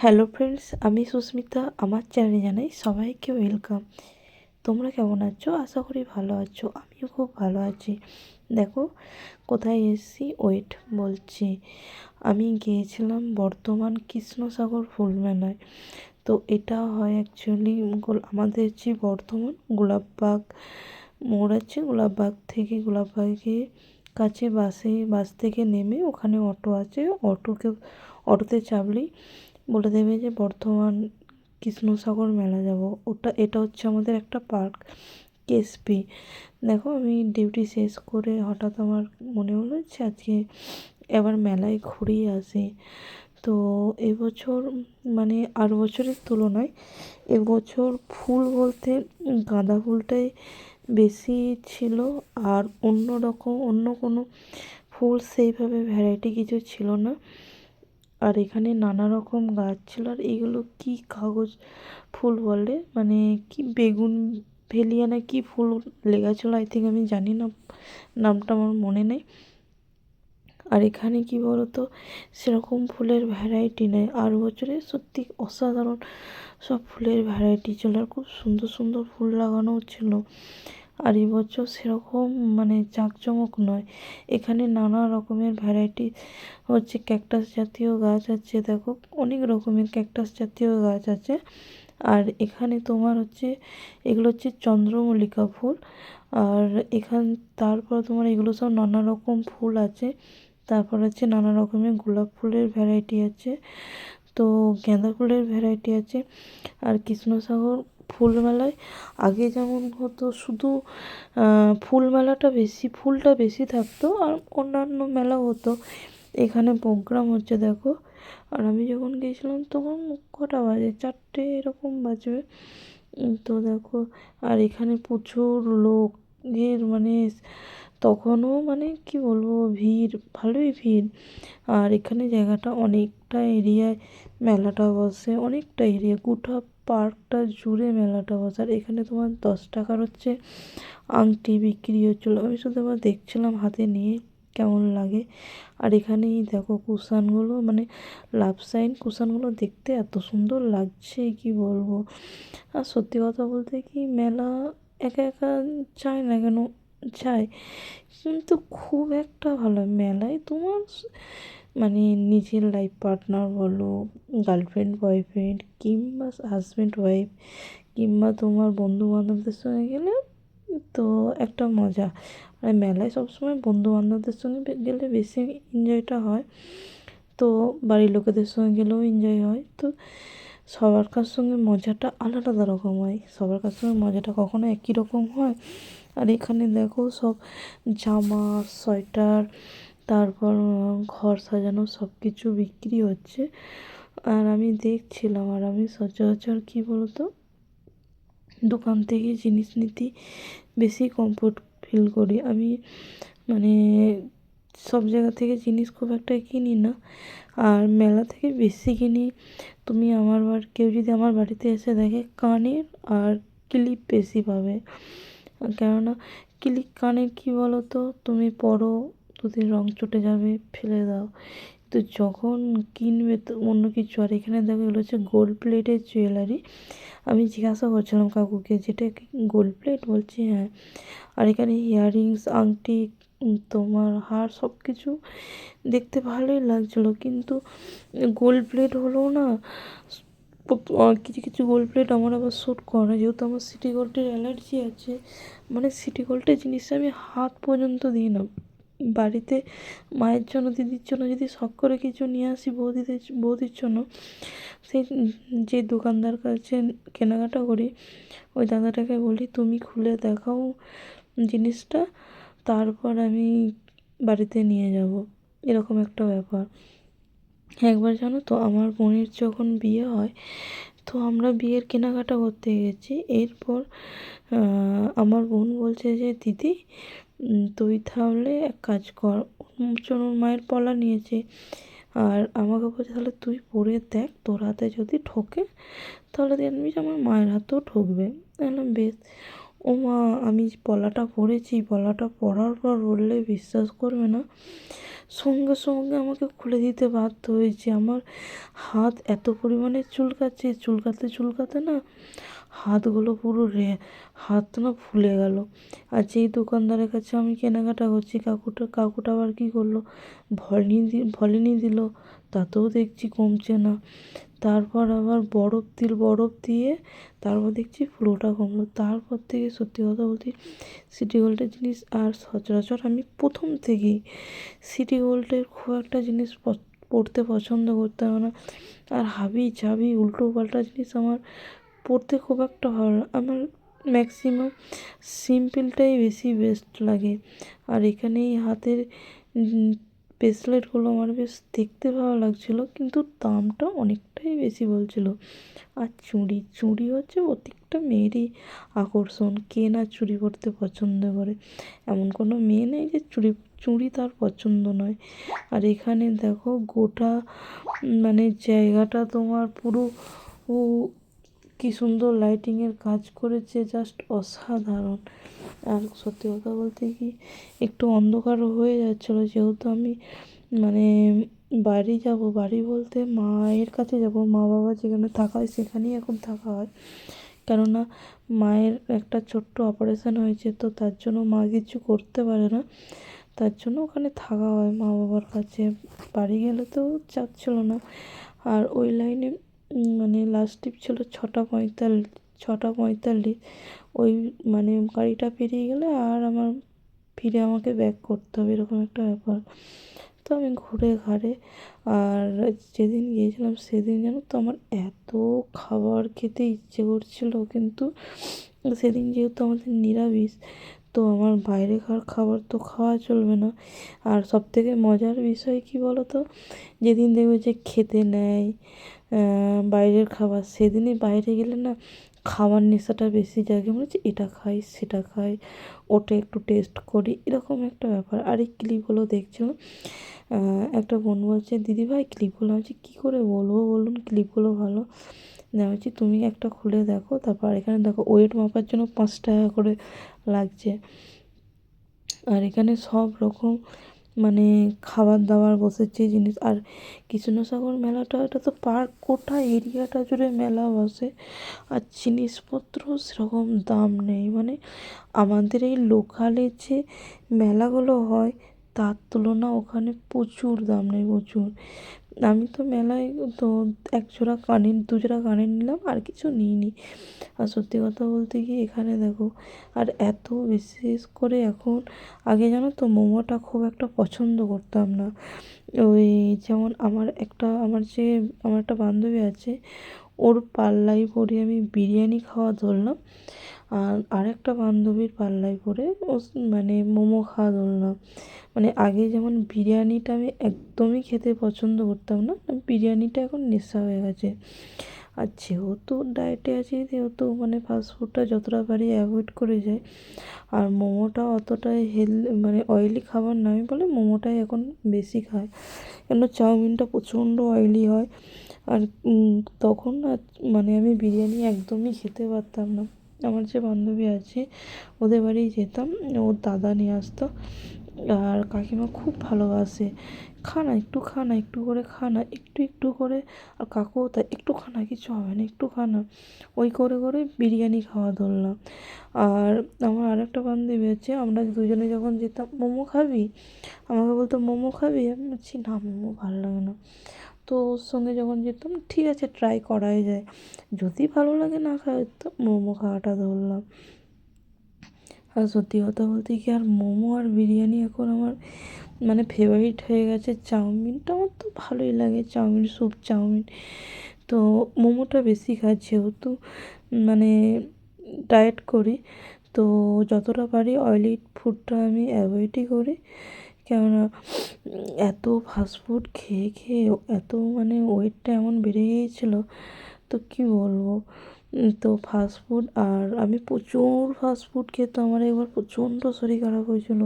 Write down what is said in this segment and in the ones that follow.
Hello friends, আমি সুস্মিতা। আমার চ্যানেলে জানাই সবাইকে ওয়েলকাম। তোমরা কেমন আছো? আশা করি ভালো আছো। আমিও খুব ভালো আছি। দেখো কোথায় এসেছি, ওয়েট বলছি। আমি গিয়েছিলাম বর্ধমান কৃষ্ণসাগর ফুল মেলায়। তো এটা হয় অ্যাকচুয়ালি আমাদের যে বর্ধমান গোলাপবাগ মোড় আছে, গোলাপবাগের কাছে বাস থেকে নেমে ওখানে অটো আছে। অটোতে চাপলেই বলে দেবে যে বর্ধমান কৃষ্ণসাগর মেলা যাব। এটা হচ্ছে আমাদের একটা পার্ক, কেএসপি। দেখো আমি ডিউটি শেষ করে হঠাৎ আমার মনে হলো যে আজকে এবার মেলায় ঘুরেই আসি। তো এবছর মানে আর বছরের তুলনায় এবছর ফুল বলতে গাঁদা ফুলটাই বেশি ছিল। আর অন্য কোনো ফুল সেইভাবে ভ্যারাইটি কিছু ছিল না। আর এখানে নানা রকম গাছ ছিল। আর এগুলো কি কাগজ ফুল বলে, মানে কি বেগুন ভেলিয়া না কি ফুল লেগা ছিল, আই থিঙ্ক, আমি জানি না, নামটা আমার মনে নেই। আর এখানে কি বলতো, সেরকম ফুলের ভ্যারাইটি নেই। আর বছরে সত্যি অসাধারণ সব ফুলের ভ্যারাইটি ছিল, আর খুব সুন্দর সুন্দর ফুল লাগানো ছিল। আর এবছর সেরকম মানে জাঁকজমক নয়। এখানে নানা রকমের ভ্যারাইটি হচ্ছে ক্যাকটাস জাতীয় গাছ আছে। দেখো অনেক রকমের ক্যাকটাস জাতীয় গাছ আছে। আর এখানে তোমার হচ্ছে এগুলো হচ্ছে চন্দ্রমল্লিকা ফুল। আর তারপর তোমার এগুলো সব নানা রকম ফুল আছে। তারপর হচ্ছে নানা রকমের গোলাপ ফুলের ভ্যারাইটি আছে। তো গাঁদা ফুলের ভ্যারাইটি আছে। আর কৃষ্ণসাগর ফুল মেলায় আগে যেমন হতো, শুধু ফুলটা বেশি থাকতো, আর অন্যান্য মেলা হতো। এখানে প্রোগ্রাম হচ্ছে দেখো। আর আমি যখন গিয়েছিলাম তখন কটা বাজে, 4টে এরকম বাজবে। তো দেখো, আর এখানে প্রচুর লোকের মানে তখনও মানে কি বলবো, ভিড়, ভালোই ভিড়। আর এখানে জায়গাটা অনেকটা এরিয়ায় মেলাটা বসে, অনেকটা এরিয়া, গোটা পার্কটা জুড়ে মেলাটা বসে। আর এখানে তোমার 10 টাকার হচ্ছে আংটি বিক্রি হচ্ছিলো। আমি শুধু আবার দেখছিলাম হাতে নিয়ে কেমন লাগে। আর এখানেই দেখো কুশানগুলো, মানে লাভ সাইন কুশানগুলো দেখতে এত সুন্দর লাগছে কি বলবো। আর সত্যি কথা বলতে কি, মেলা একা একা চায় না কেন, চায়, কিন্তু খুব একটা ভালো মেলায় তোমার মানে নিজের লাইফ পার্টনার বলো, গার্লফ্রেন্ড বয়ফ্রেন্ড, কিংবা হাজব্যান্ড ওয়াইফ, কিংবা তোমার বন্ধু বান্ধবদের সঙ্গে গেলে তো একটা মজা। আর মেলায় সবসময় বন্ধু বান্ধবদের সঙ্গে গেলে বেশি এনজয়টা হয়। তো বাড়ির লোকেদের সঙ্গে গেলেও এনজয় হয়। তো সবার কার সঙ্গে মজাটা আলাদা আলাদা রকম হয়, সবার কার সঙ্গে মজাটা কখনো একই রকম হয়। আর এখানে দেখো সব জামা, সোয়েটার, তারপর ঘর সাজানো সব কিছু বিক্রি হচ্ছে। আর আমি দেখছিলাম, আর আমি সচরাচর কী বলতো, দোকান থেকে জিনিস নিতে বেশি কমফোর্ট ফিল করি আমি। মানে সব জায়গা থেকে জিনিস খুব একটা কিনি না, আর মেলা থেকে বেশি কিনি। কেউ যদি আমার বাড়িতে এসে দেখে, কানের আর ক্লিপ বেশি পাবে। কেননা কানের কী বলো তো, তুমি পরো, দুদিন রং চটে যাবে, ফেলে দাও। তো যখন কিনবে তো অন্য কিছু। আর এখানে দেখো এগুলো হচ্ছে গোল্ড প্লেটের জুয়েলারি। আমি জিজ্ঞাসা করছিলাম কাকুকে, যেটা কি গোল্ড প্লেট? বলছি হ্যাঁ। আর এখানে ইয়াররিংস, আংটি, তোমার হার, সব কিছু দেখতে ভালোই লাগছিলো। কিন্তু গোল্ড প্লেট হলেও না, কিছু কিছু গোল্ড প্লেট আমার আবার শ্যুট করে না, যেহেতু আমার সিটি গোল্ডের অ্যালার্জি আছে। মানে সিটি গোল্ডের জিনিসটা আমি হাত পর্যন্ত দিই না। বাড়িতে মায়ের জন্য, দিদির জন্য যদি শখ করে কিছু নিয়ে আসি, বৌদির জন্য, সেই যে দোকানদার কাছে কেনাকাটা করি, ওই দাদাটাকে বলি তুমি খুলে দেখাও জিনিসটা, তারপর আমি বাড়িতে নিয়ে যাব, এরকম একটা ব্যাপার। একবার জানো তো, আমার বোনের যখন বিয়ে হয়, তো আমরা বিয়ের কেনাকাটা করতে গেছি। এরপর আমার বোন বলছে যে দিদি, তুই তাহলে এক কাজ কর, ওর মায়ের পলা নিয়েছে, আর আমাকে বলছে তাহলে তুই পরে দেখ, তোর হাতে যদি ঠোকে তাহলে দেখবি যে আমার মায়ের হাতেও ঠকবে। বললাম বেশ। ও মা, আমি পলাটা পরেছি, পলাটা পরার পর বললে বিশ্বাস করবে না, সঙ্গে সঙ্গে আমাকে খুলে দিতে বাধ্য হয়েছে। আমার হাত এত পরিমাণে চুলকাচ্ছে, চুলকাতে চুলকাতে না হাতগুলো পুরো হাত না ফুলে গেল। আর যেই দোকানদারের কাছে আমি কেনাকাটা করছি, কাকুটা আবার কী করলো, ভলিনি দিল, তাতেও দেখছি কমছে না। তারপর আবার বরফ দিয়ে তারপর দেখছি ফ্লোটা কমলো। তারপর থেকে সত্যি কথা বলতে সিটি গোল্ডের জিনিস আর সচরাচর আমি প্রথম থেকেই সিটি গোল্ডের খুব একটা জিনিস পরতে পছন্দ করতাম না। আর হাবি জাবি উল্টো পাল্টা জিনিস আমার পরতে খুব একটা ভালো লাগে। আমার ম্যাক্সিমাম সিম্পলটাই বেশি বেস্ট লাগে। আর এখানে এই হাতের ব্রেসলেটগুলো আমার বেশ দেখতে ভালো লাগছিলো, কিন্তু দামটা অনেকটাই বেশি বলছিল। আর চুড়ি হচ্ছে প্রত্যেকটা মেয়েরই আকর্ষণ, কে না চুড়ি পরতে পছন্দ করে, এমন কোনো মেয়ে নেই যে চুড়ি তার পছন্দ নয়। আর এখানে দেখো গোটা মানে জায়গাটা তোমার পুরো কি সুন্দর লাইটিংয়ের কাজ করেছে, জাস্ট অসাধারণ। আর সত্যি কথা বলতে কি একটু অন্ধকারও হয়ে যাচ্ছিলো, যেহেতু আমি মানে বাড়ি বলতে মায়ের কাছে যাব, মা বাবা যেখানে থাকা হয় সেখানেই এখন থাকা হয়। কেননা মায়ের একটা ছোট্ট অপারেশন হয়েছে, তো তার জন্য মা কিছু করতে পারে না, তার জন্য ওখানে থাকা হয় মা বাবার কাছে। বাড়ি গেলে তো চাচ্ছিল না। আর ওই লাইনে মানে লাস্ট ট্রিপ ছিল 6:45। ওই মানে গাড়িটা পেরিয়ে গেলে আর আমার ফিরে আমাকে ব্যাক করতে হবে, এরকম একটা ব্যাপার। তো আমি ঘুরে ঘাড়ে আর যেদিন গিয়েছিলাম সেদিন জানো তো আমার এত খাবার খেতে ইচ্ছে করছিল, কিন্তু সেদিন যেহেতু আমাদের নিরামিষ, তো আমার বাইরেকার খাবার তো খাওয়া চলবে না। আর সবথেকে মজার বিষয় কী বলো তো, যেদিন দেখবে যে খেতে নেয় বাইরের খাবার, সেদিনই বাইরে গেলে না খাওয়ার নেশাটা বেশি জাগে, মনে হচ্ছে এটা খাই সেটা খাই, ওটা একটু টেস্ট করি, এরকম একটা ব্যাপার। আর এই ক্লিপগুলো দেখছিলাম, একটা বোন বলছে দিদিভাই ক্লিপগুলো, আমি কী করে বলবো বলুন ক্লিপগুলো ভালো। আমি বলছি তুমি একটা খুলে দেখো। তারপর এখানে দেখো ওয়েট মাপার জন্য 5 টাকা করে লাগছে। আর এখানে সব রকম মানে খাবার দাবার বসেছে জিনিস। আর কৃষ্ণসাগর মেলাটা, এটা তো গোটা এরিয়াটা জুড়ে মেলা বসে, আর জিনিসপত্র সেরকম দাম নেই। মানে আমাদের এই লোকালে যে মেলাগুলো হয় তার তুলনা ওখানে প্রচুর দাম নেই, প্রচুর। আমি তো মেলায় তো দু জোড়া কানের নিলাম, আর কিছু নিইনি। আর সত্যি কথা বলতে কি এখানে দেখো, আর এত বিশেষ করে এখন, আগে জানো তো মোমোটা খুব একটা পছন্দ করতাম না। ওই যেমন আমার একটা বান্ধবী আছে, ওর পাল্লায় পড়ে আমি বিরিয়ানি খাওয়া ধরলাম, আর আরেকটা বান্ধবীর পাল্লায় পড়ে মানে মোমো খাওয়া ধরলাম। মানে আগে যেমন বিরিয়ানিটা আমি একদমই খেতে পছন্দ করতাম না, বিরিয়ানিটা এখন নেশা হয়ে গেছে। আর যেহেতু ডায়েটে আছি, সেহেতু মানে ফাস্টফুডটা যতটা পারি অ্যাভয়েড করে যাই। আর মোমোটা অতটা মানে অয়েলি খাবার নয় বলে মোমোটাই এখন বেশি খায়, কেন চাউমিনটা প্রচণ্ড অয়েলি হয়। আর তখন না মানে আমি বিরিয়ানি একদমই খেতে পারতাম না। আমার যে বান্ধবী আছে ওদের বাড়ি যেতাম, ওর দাদা নিয়ে আসতো, আর কাকিমা খুব ভালোবাসে, খা না একটু খা না, একটু করে খা না, একটু একটু করে। আর কাকুও তাই, একটু খা না কিছু হবে না, একটু খা না। ওই করে করে বিরিয়ানি খাওয়া ধরলাম। আর আমার আরেকটা বান্ধবী আছে, আমরা দুজনে যখন যেতাম, মোমো খাবি, আমাকে বলতো মোমো খাবি, আমি বলছি না মোমো ভালো লাগে না। তো ওর সঙ্গে যখন যেতাম, ঠিক আছে ট্রাই করাই যায়, যদি ভালো লাগে না খাই তো মোমো খাওয়াটা ধরলাম। আর সত্যি কথা বলতে কি আর মোমো আর বিরিয়ানি এখন আমার মানে ফেভারিট হয়ে গেছে। চাউমিনটা আমার তো ভালোই লাগে, চাউমিন। তো মোমোটা বেশি খাই, যেহেতু মানে ডায়েট করি, তো যতটা পারি অয়েলি ফুডটা আমি অ্যাভয়েডই করি। কেননা এত ফাস্টফুড খেয়ে খেয়ে এত মানে ওয়েটটা এমন বেড়ে গিয়েছিলো, তো কী বলবো। তো ফাস্টফুড, আর আমি প্রচুর ফাস্টফুড খেতাম, আমার একবার প্রচণ্ড শরীর খারাপ হয়েছিল।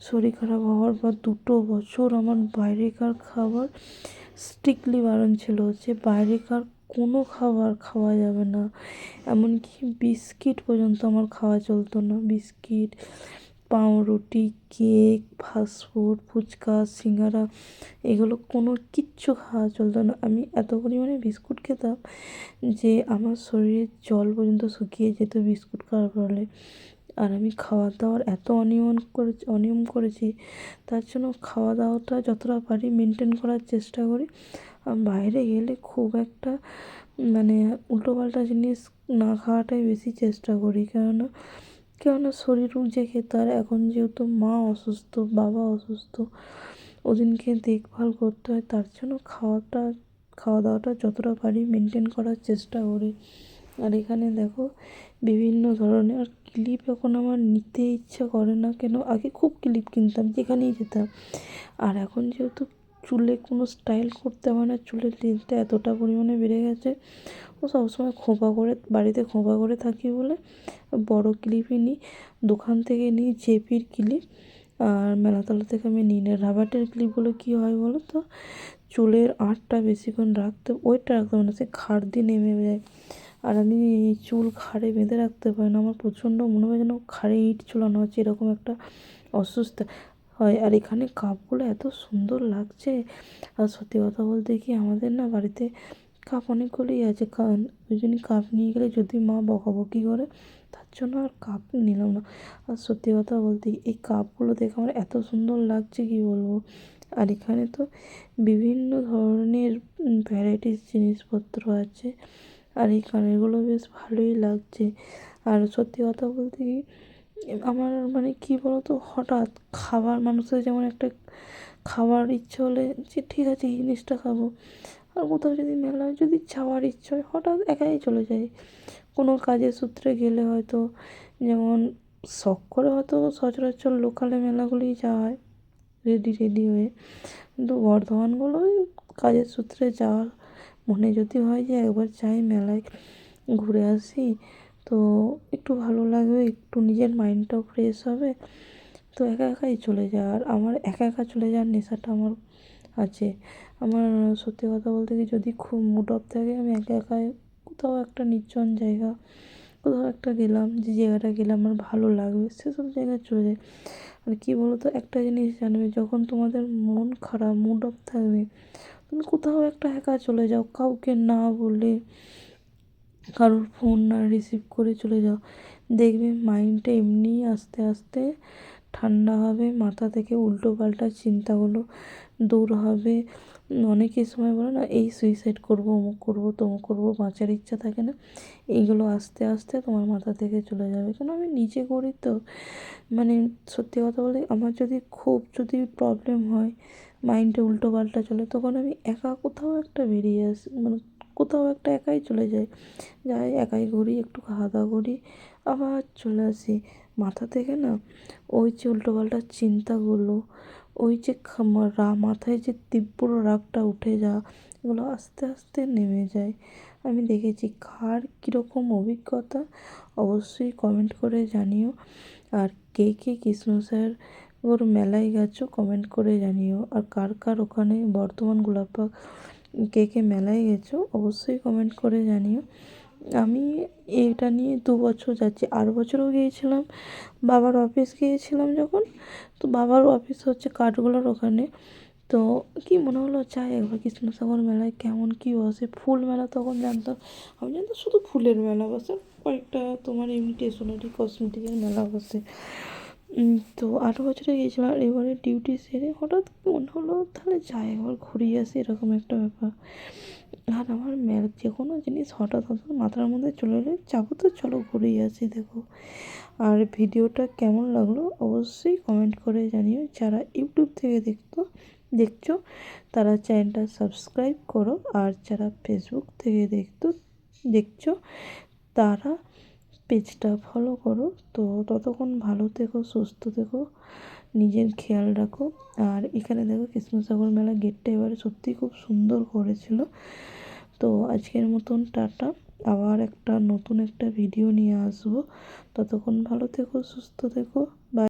শরীর খারাপ হওয়ার পর 2 বছর আমার বাইরেকার খাবার স্ট্রিক্টলি বারণ ছিল, যে বাইরেকার কোনো খাবার খাওয়া যাবে না। এমনকি বিস্কিট পর্যন্ত আমার খাওয়া চলতো না, বিস্কিট, পাউরুটি, কেক, ফাস্টফুড, ফুচকা, সিঙ্গারা এগুলো কোনো কিচ্ছু খাওয়া চলতো না। আমি এত পরিমাণে বিস্কুট খেতাম যে আমার শরীরের জল পর্যন্ত শুকিয়ে যেত বিস্কুট খাওয়ার ফলে। আর আমি খাওয়া দাওয়ার এত অনিয়ম করেছি, তার জন্য খাওয়া দাওয়াটা যতটা পারি মেনটেন করার চেষ্টা করি। আর বাইরে গেলে খুব একটা মানে উল্টোপাল্টা জিনিস না খাওয়াটাই বেশি চেষ্টা করি, কেননা শরীর যে খেতে। আর এখন যেহেতু মা অসুস্থ, বাবা অসুস্থ, ওদিনকে দেখভাল করতে হয়, তার জন্য খাওয়া দাওয়াটা যতটা পারি মেনটেন করার চেষ্টা করি। আর এখানে দেখো বিভিন্ন ধরনের আর ক্লিপ এখন আমার নিতে ইচ্ছা করে না, কেন আগে খুব ক্লিপ কিনতাম যেখানেই যেতাম। আর এখন যেহেতু চুলে কোনো স্টাইল করতে হয় না, চুলের লেন্থটা এতটা পরিমাণে বেড়ে গেছে, ও সবসময় বাড়িতে খোঁপা করে থাকি বলে বড় ক্লিপই নিই। দোকান থেকে নিই জেপির ক্লিপ, আর মেলাতলা থেকে আমি নিই না। রাবারের ক্লিপগুলো কী হয় বলো তো, চুলের আঁটটা বেশিক্ষণ ওয়েটটা রাখতে পারে না, সে ঘাড় দিয়ে নেমে যায়। আর আমি চুল ঘাড়ে বেঁধে রাখতে পারি না, আমার প্রচণ্ড মনে হয় যেন ঘাড়ে ইট ঝুলানো হচ্ছে, এরকম একটা অসুস্থ হয়। আর এখানে কাপগুলো এত সুন্দর লাগছে। আর সত্যি কথা বলতে কি, আমাদের না বাড়িতে কাপ অনেকগুলোই আছে, কারণ ওই জন্য কাপ নিয়ে গেলে যদি মা বকাবকি করে, তার জন্য আর কাপ নিলাম না। আর সত্যি কথা বলতে এই কাপগুলো দেখে আমার এত সুন্দর লাগছে কী বলবো। আর এখানে তো বিভিন্ন ধরনের ভ্যারাইটিস জিনিসপত্র আছে। আর এই কানেরগুলো বেশ ভালোই লাগছে। আর সত্যি কথা বলতে কি, আমার মানে কী বলতো, হঠাৎ মানুষের যেমন একটা খাবার ইচ্ছে হলে যে ঠিক আছে এই জিনিসটা খাবো, আর কোথাও যদি মেলায় যদি যাওয়ার ইচ্ছে হয় হঠাৎ একাই চলে যাই। কোনো কাজের সূত্রে গেলে হয়তো, যেমন শখ করে হয়তো সচরাচর লোকালে মেলাগুলোই যাওয়া হয় রেডি হয়ে, কিন্তু বর্ধমানগুলোই কাজের সূত্রে যাওয়ার মনে যদি হয় যে একবার যাই মেলায় ঘুরে আসি, তো একটু ভালো লাগবে, একটু নিজের মাইন্ডটাও ফ্রেশ হবে, তো একাই চলে যায়। আর আমার একা চলে যাওয়ার নেশাটা আমার আছে। আমার সত্যি কথা বলতে কি, যদি খুব মুড অফ থাকে আমি একাই কোথাও একটা নির্জন জায়গা, কোথাও একটা গেলাম, যে জায়গাটা গেলে আমার ভালো লাগবে সেসব জায়গায় চলে যাই। আর কী বলো তো, একটা জিনিস জানবে, যখন তোমাদের মন খারাপ, মুড অফ থাকবে, তুমি কোথাও একটা একা চলে যাও, কাউকে না বলে, কারোর ফোন না রিসিভ করে চলে যাও, দেখবে মাইন্ডটা এমনিই আস্তে আস্তে ঠান্ডা হবে, মাথা থেকে উল্টোপাল্টা চিন্তাগুলো দূর হবে। অনেকের সময় বলে না, এই সুইসাইড করবো, অমুক করবো, তমুক করবো, বাঁচার ইচ্ছা থাকে না, এইগুলো আস্তে আস্তে তোমার মাথা থেকে চলে যাবে। কেন আমি নিজে করি তো। মানে সত্যি কথা বলে, আমার যদি প্রবলেম হয়, মাইন্ডে উল্টোপাল্টা চলে, তখন আমি একা কোথাও একটা বেরিয়ে আসি, মানে কোথাও একটা একাই চলে যাই, একাই ঘুরি, একটু খাওয়া দাওয়া করি, আবার চলে আসি। মাথা থেকে না ওই যে উল্টোপাল্টা চিন্তাগুলো, ওই যে মাথায় যে তীব্র রাগটা উঠে যাওয়া, এগুলো আস্তে আস্তে নেমে যায়। আমি দেখেছি। কার কীরকম অভিজ্ঞতা অবশ্যই কমেন্ট করে জানিও। আর কে কৃষ্ণসায়র ওর মেলায় গেছো কমেন্ট করে জানিও। আর কার ওখানে বর্ধমান গোলাপবাগ কে মেলায় গেছো অবশ্যই কমেন্ট করে জানিও। আমি এটা নিয়ে 2 বছর যাচ্ছি, আর বছরও গিয়েছিলাম, বাবার অফিস গিয়েছিলাম যখন, তো বাবার অফিস হচ্ছে কাঠগোলার ওখানে। তো কি মনে হলো যাই একবার কৃষ্ণসাগর মেলায় কেমন কী বসে, ফুল মেলা তখন জানতাম, আমি জানতাম শুধু ফুলের মেলা বসে, কয়েকটা তোমার এমনি স্টেশনারি কসমেটিকের মেলা বসে। তো 8 বছরে গিয়েছিলাম, আর এবারে ডিউটি সেরে হঠাৎ মনে হলো তাহলে যাই একবার ঘুরিয়ে আসি, এরকম একটা ব্যাপার। আর আমার যে কোনো জিনিস হঠাৎ মাথার মধ্যে চলে এলে যাবো তো চলো ঘুরেই আসি। দেখো, আর ভিডিওটা কেমন লাগলো অবশ্যই কমেন্ট করে জানিও। যারা ইউটিউব থেকে দেখছো তারা চ্যানেলটা সাবস্ক্রাইব করো, আর যারা ফেসবুক থেকে দেখছো তারা পেজটা ফলো করো। তো ততক্ষণ ভালো থেকো, সুস্থ থেকো, নিজের খেয়াল রাখো। আর এখানে দেখো কৃষ্ণসাগর মেলা গেটটা এবারে সত্যিই খুব সুন্দর করেছিল। তো আজকের মতন টাটা, আবার নতুন একটা ভিডিও নিয়ে আসবো। ততক্ষণ ভালো থেকো, সুস্থ থেকো, বাই।